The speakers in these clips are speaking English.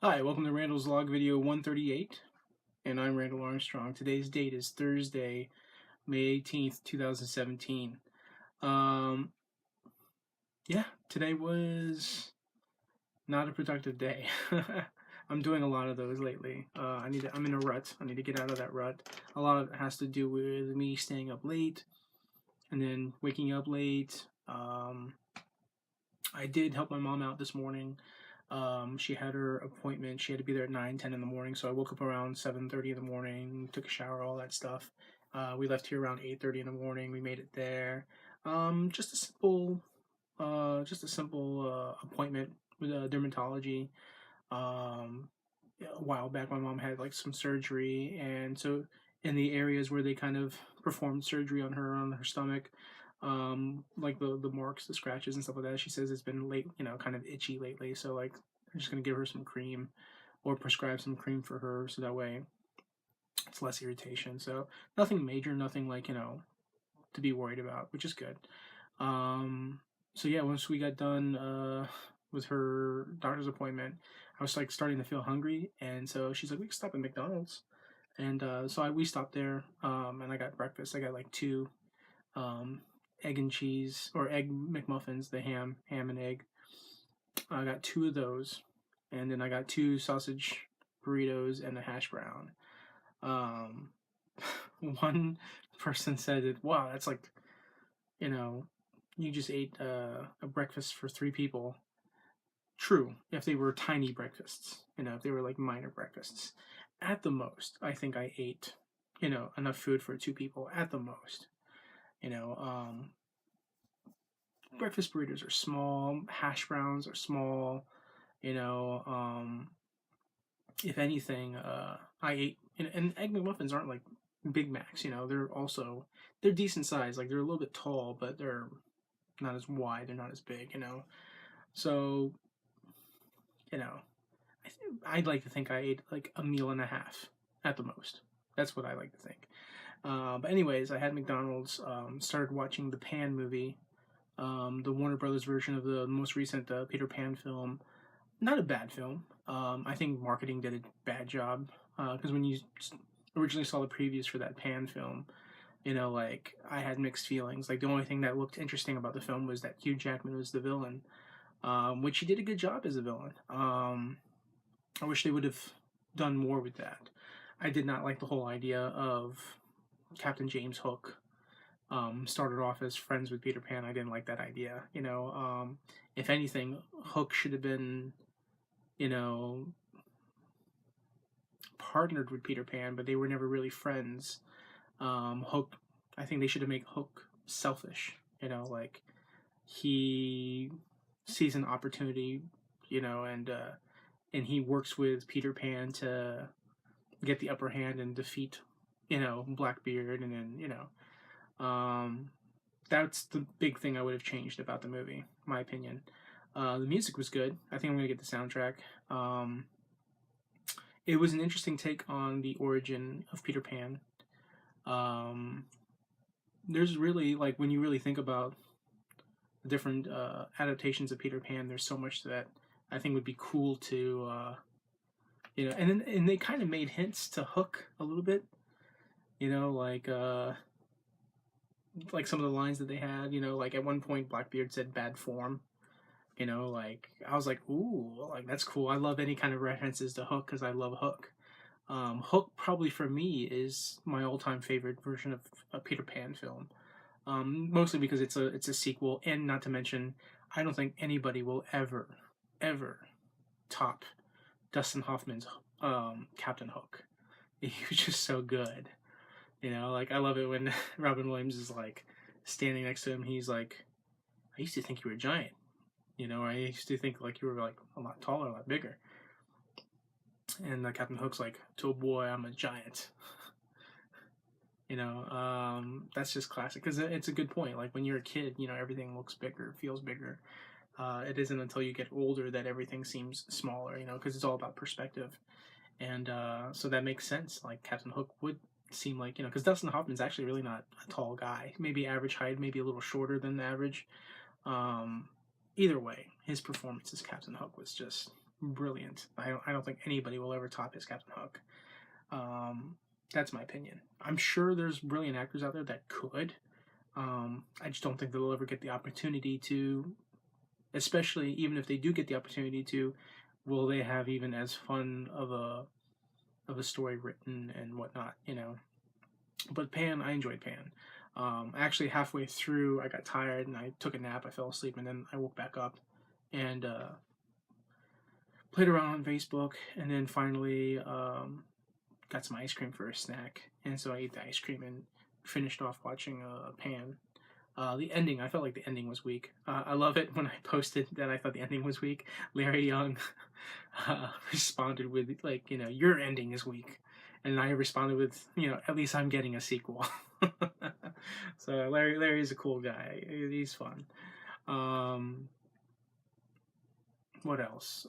Hi, welcome to Randall's Log Video 138, and I'm Randall Armstrong. Today's date is Thursday, May 18th, 2017. Um, yeah, today was not a productive day. I'm doing a lot of those lately. I'm in a rut. I need to get out of that rut. A lot of it has to do with me staying up late and then waking up late. I did help my mom out this morning. She had her appointment. She had to be there at 9:10 in the morning. So I woke up around 7:30 in the morning, took a shower, all that stuff. We left here around 8:30 in the morning. We made it there. Just a simple appointment with a dermatology. A while back, my mom had like some surgery, and so in the areas where they kind of performed surgery on her stomach, like the marks, the scratches and stuff like that. She says it's been kind of itchy lately. So like, I'm just gonna give her some cream, or prescribe some cream for her, so that way it's less irritation. So nothing major, nothing like to be worried about, which is good. Um, so yeah, once we got done with her doctor's appointment, I was like starting to feel hungry, and so she's like, "We can stop at McDonald's," and we stopped there, and I got breakfast. I got like two um, egg and cheese or egg McMuffins, the ham and egg. I got two of those, and then I got two sausage burritos and a hash brown. Um, one person said that, "Wow, that's like you know, you just ate a breakfast for three people." True, if they were tiny breakfasts, if they were like minor breakfasts. At the most, I think I ate, enough food for two people at the most. You know, breakfast burritos are small, hash browns are small. You know, if anything, I ate and egg McMuffins aren't like Big Macs. They're decent size. Like they're a little bit tall, but they're not as wide. They're not as big. So you know, I'd like to think I ate like a meal and a half at the most. That's what I like to think. But anyways, I had McDonald's. Started watching the Pan movie, the Warner Brothers version of the most recent Peter Pan film. Not a bad film. I think marketing did a bad job because when you originally saw the previews for that Pan film, like I had mixed feelings. Like the only thing that looked interesting about the film was that Hugh Jackman was the villain, which he did a good job as a villain. I wish they would have done more with that. I did not like the whole idea of Captain James Hook started off as friends with Peter Pan. I didn't like that idea. If anything, Hook should have been, you know, partnered with Peter Pan, but they were never really friends. Hook, I think they should have made Hook selfish. Like he sees an opportunity, and he works with Peter Pan to get the upper hand and defeat, Blackbeard, and then that's the big thing I would have changed about the movie, my opinion. The music was good. I think I'm gonna get the soundtrack. Um, it was an interesting take on the origin of Peter Pan. Um, there's really like when you really think about the different adaptations of Peter Pan, there's so much that I think would be cool to and they kind of made hints to Hook a little bit, like some of the lines that they had, like at one point Blackbeard said bad form. Like I was like, ooh, like that's cool. I love any kind of references to Hook because I love Hook. Hook probably for me is my all-time favorite version of a Peter Pan film. Mostly because it's a sequel, and not to mention, I don't think anybody will ever top Dustin Hoffman's Captain Hook. He was just so good. Like I love it when Robin Williams is like standing next to him. He's like, "I used to think you were a giant. I used to think like you were like a lot taller, a lot bigger." And Captain Hook's like, "To a boy, I'm a giant." That's just classic because it's a good point. Like when you're a kid, everything looks bigger, feels bigger. It isn't until you get older that everything seems smaller. Because it's all about perspective, and so that makes sense. Like Captain Hook would seem like because Dustin Hoffman's actually really not a tall guy. Maybe average height, maybe a little shorter than the average. Um, Either way, his performance as Captain Hook was just brilliant. I don't think anybody will ever top his Captain Hook. Um, that's my opinion. I'm sure there's brilliant actors out there that could. I just don't think they'll ever get the opportunity to, especially even if they do get the opportunity to, will they have even as fun of a story written and whatnot, you know? But Pan, I enjoyed Pan. Actually, halfway through, I got tired and I took a nap. I fell asleep and then I woke back up and played around on Facebook, and then finally got some ice cream for a snack. And so I ate the ice cream and finished off watching Pan. The ending, I felt like the ending was weak. I love it when I posted that I thought the ending was weak. Larry Young responded with, like, your ending is weak. And I responded with, at least I'm getting a sequel. So Larry's a cool guy. He's fun. What else?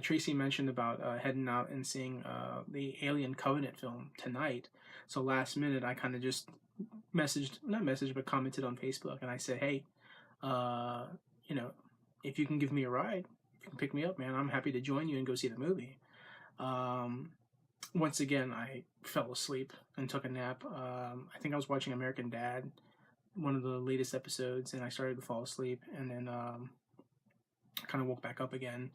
Tracey mentioned about heading out and seeing the Alien Covenant film tonight. So last minute, I kind of just commented on Facebook, and I said, hey, uh, you know, if you can give me a ride, if you can pick me up, man, I'm happy to join you and go see the movie. Once again, I fell asleep and took a nap. I think I was watching American Dad, one of the latest episodes, and I started to fall asleep, and then kind of woke back up again.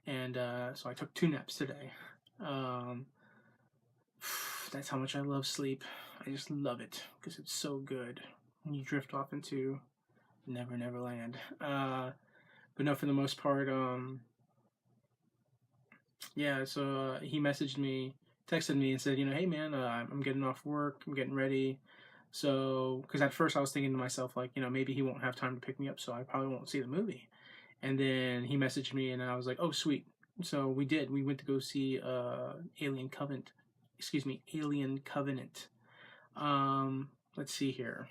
And so I took 2 naps today. That's how much I love sleep. I just love it because it's so good. You drift off into Never Never Land. But no, for the most part, yeah. So he texted me, and said, hey man, I'm getting off work. I'm getting ready. So, because at first I was thinking to myself, like, maybe he won't have time to pick me up, so I probably won't see the movie. And then he messaged me, and I was like, oh, sweet. So we did. We went to go see Alien Covenant. Alien Covenant. Let's see here.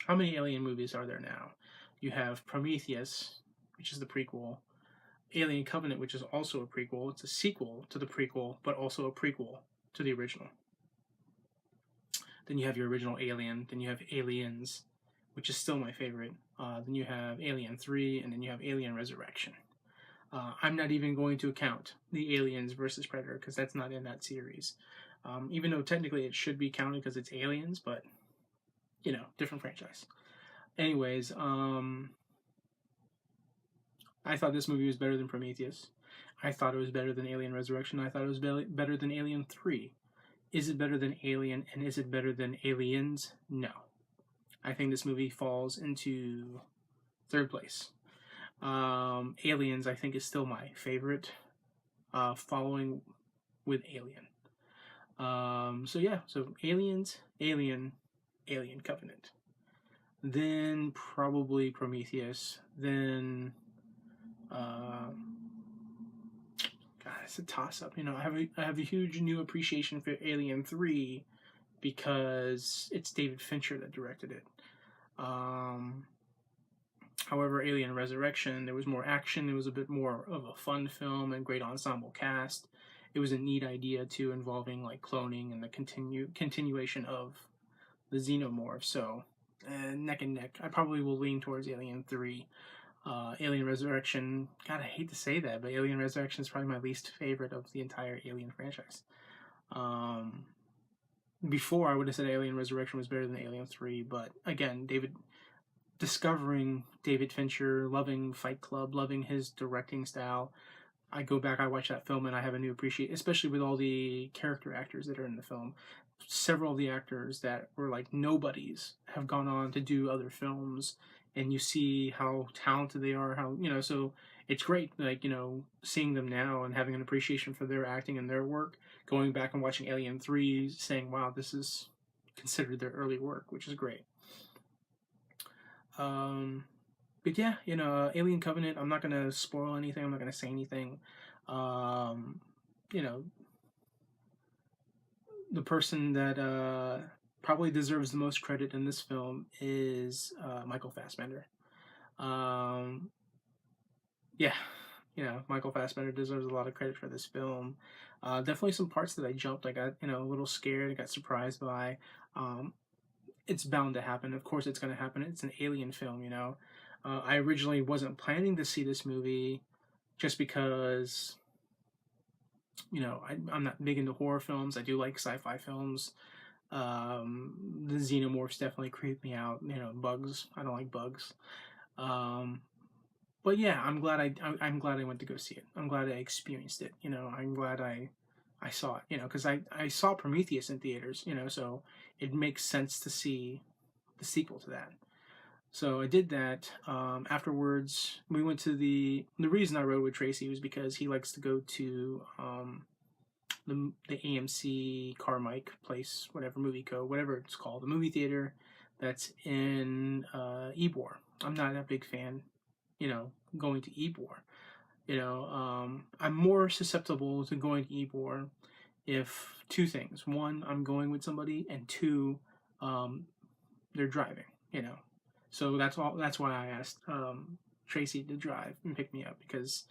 How many Alien movies are there now? You have Prometheus, which is the prequel. Alien Covenant, which is also a prequel. It's a sequel to the prequel, but also a prequel to the original. Then you have your original Alien. Then you have Aliens, which is still my favorite. Then you have Alien 3, and then you have Alien Resurrection. I'm not even going to count the Aliens versus Predator because that's not in that series. Even though technically it should be counted because it's Aliens, but, different franchise. Anyways, I thought this movie was better than Prometheus. I thought it was better than Alien Resurrection. I thought it was better than Alien 3. Is it better than Alien, and is it better than Aliens? No. I think this movie falls into 3rd place. Aliens, I think, is still my favorite, following with Alien. So Aliens, Alien Covenant. Then probably Prometheus. Then, God, it's a toss-up. I have a huge new appreciation for Alien 3 because it's David Fincher that directed it. However, Alien Resurrection, there was more action. It was a bit more of a fun film and great ensemble cast. It was a neat idea too, involving like cloning and the continuation of the xenomorph. So, neck and neck. I probably will lean towards Alien 3. Alien Resurrection, God, I hate to say that, but Alien Resurrection is probably my least favorite of the entire Alien franchise. Before, I would have said Alien Resurrection was better than Alien 3, but again, discovering David Fincher, loving Fight Club, loving his directing style, I go back, I watch that film, and I have a new appreciation, especially with all the character actors that are in the film. Several of the actors that were like nobodies have gone on to do other films, and you see how talented they are, so it's great, like, seeing them now and having an appreciation for their acting and their work, going back and watching Alien 3, saying, wow, this is considered their early work, which is great. But yeah, Alien Covenant, I'm not going to spoil anything, I'm not going to say anything. The person that probably deserves the most credit in this film is Michael Fassbender. Michael Fassbender deserves a lot of credit for this film. Definitely some parts that I jumped. I got, a little scared. I got surprised by. It's bound to happen. Of course, it's going to happen. It's an alien film, I originally wasn't planning to see this movie just because, I'm not big into horror films. I do like sci-fi films. The xenomorphs definitely creep me out. Bugs. I don't like bugs. Um, but yeah, I'm glad I went to go see it. I'm glad I experienced it. I'm glad I saw it. Because I saw Prometheus in theaters. So it makes sense to see the sequel to that. So I did that. Afterwards, we went to the reason I rode with Tracey was because he likes to go to the AMC Carmike place, whatever, Movie Co, whatever it's called, the movie theater that's in Ybor. I'm not a big fan, going to Ybor. I'm more susceptible to going to Ybor if two things: one, I'm going with somebody, and two, um, they're driving. So that's why I asked Tracey to drive and pick me up, because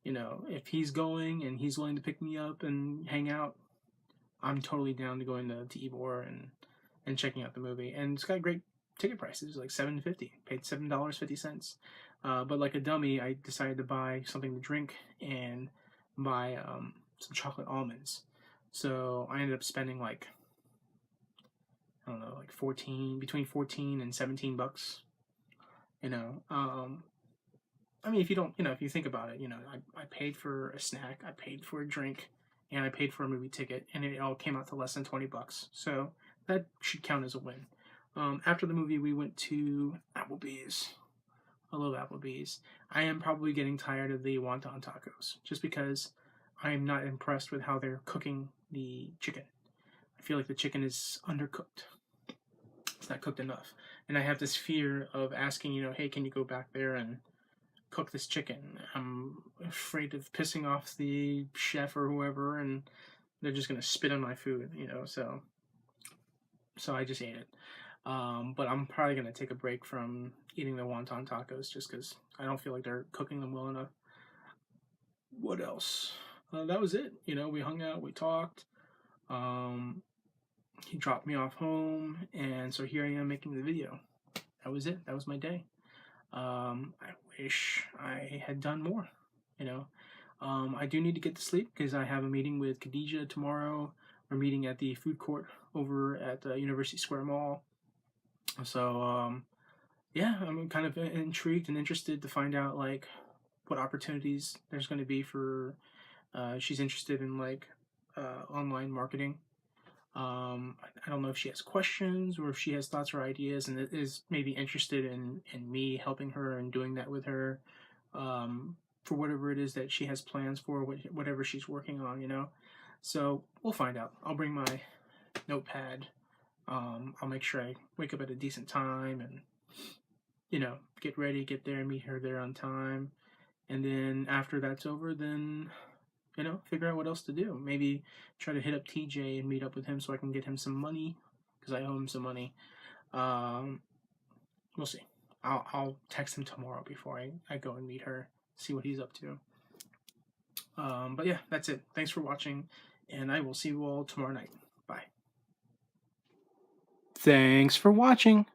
if he's going and he's willing to pick me up and hang out, I'm totally down to going to Ybor and checking out the movie. And it's got great ticket prices, like $7.50. Paid $7.50. But like a dummy, I decided to buy something to drink and buy some chocolate almonds. So I ended up spending like, I don't know, like between 14 and $17. I mean, if you don't, if you think about it, I paid for a snack, I paid for a drink, and I paid for a movie ticket, and it all came out to less than $20. So that should count as a win. After the movie, we went to Applebee's. I love Applebee's. I am probably getting tired of the wonton tacos, just because I am not impressed with how they're cooking the chicken. I feel like the chicken is undercooked. It's not cooked enough. And I have this fear of asking, hey, can you go back there and cook this chicken? I'm afraid of pissing off the chef or whoever, and they're just gonna spit on my food, so I just ate it. But I'm probably gonna take a break from eating the wonton tacos just because I don't feel like they're cooking them well enough. What else? That was it. We hung out, we talked. He dropped me off home, and so here I am making the video. That was it. That was my day. I wish I had done more. I do need to get to sleep because I have a meeting with Khadijah tomorrow. We're meeting at the food court over at the University Square Mall. So, yeah, I'm kind of intrigued and interested to find out like what opportunities there's going to be for. She's interested in like online marketing. I don't know if she has questions or if she has thoughts or ideas and is maybe interested in me helping her and doing that with her, for whatever it is that she has plans for, whatever she's working on. So we'll find out. I'll bring my notepad. I'll make sure I wake up at a decent time and, get ready, get there, meet her there on time. And then after that's over, then figure out what else to do. Maybe try to hit up TJ and meet up with him so I can get him some money, because I owe him some money. We'll see. I'll text him tomorrow before I go and meet her, see what he's up to. But yeah, that's it. Thanks for watching, and I will see you all tomorrow night. Bye. Thanks for watching.